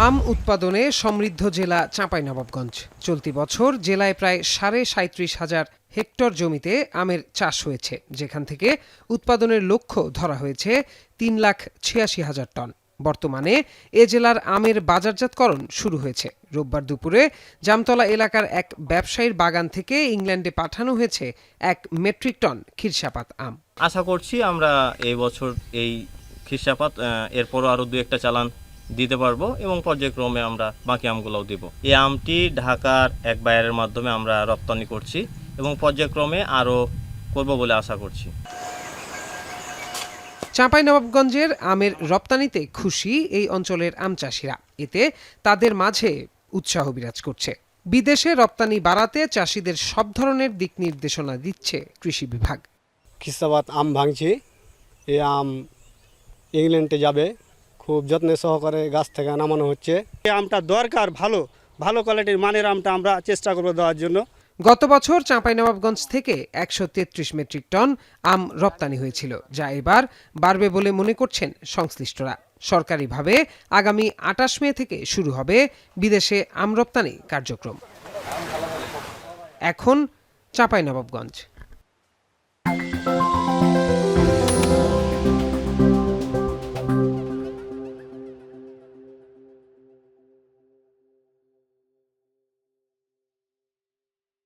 আম উৎপাদনে সমৃদ্ধ জেলা চাঁপাইনবাবগঞ্জ। চলতি বছর জেলায় প্রায় 37,500 হেক্টর জমিতে আমের চাষ হয়েছে, যেখান থেকে উৎপাদনের লক্ষ্য ধরা হয়েছে 3,86,000 টন। বর্তমানে এ জেলার আমের বাজারজাতকরণ শুরু হয়েছে। রোববার দুপুরে জামতলা এলাকার এক ব্যবসায়ীর বাগান থেকে ইংল্যান্ডে পাঠানো হয়েছে 1 মেট্রিক টন খিরসাপাত আম। আশা করছি আমরা এই বছর এই খিরসাপাত এরপরও আরও 2-1টা চালান দিতে পারবো এবং পর্যায়ক্রমে আমরা বাকি আমগুলোও দেব। এই আমটি ঢাকার এক বায়ারের মাধ্যমে আমরা রপ্তানি করছি এবং পর্যায়ক্রমে আরও করব বলে আশা করছি। চাঁপাইনবাবগঞ্জের আমের রপ্তানিতে খুশি এই অঞ্চলের আম চাষিরা। এতে তাদের মাঝে উৎসাহ বিরাজ করছে। বিদেশে রপ্তানি বাড়াতে চাষিদের সব ধরনের দিক নির্দেশনা দিচ্ছে কৃষি বিভাগ। খিরসাপাত আম ভাঙছি, এই আম ইংল্যান্ডে যাবে, খুব যত্নে সহকারে গাছ থেকে নামানো হচ্ছে। এই আমটা দরকার, ভালো কোয়ালিটির মানের আমটা আমরা চেষ্টা করব দেওয়ার জন্য। গত বছর চাঁপাইনবাবগঞ্জ থেকে 133 মেট্রিক টন আম রপ্তানি হয়েছিল, যা এবার বাড়বে বলে মনে করছেন সংশ্লিষ্টরা। সরকারিভাবে আগামী 28 মে থেকে শুরু হবে বিদেশে আম রপ্তানি কার্যক্রম। এখন চাঁপাইনবাবগঞ্জ।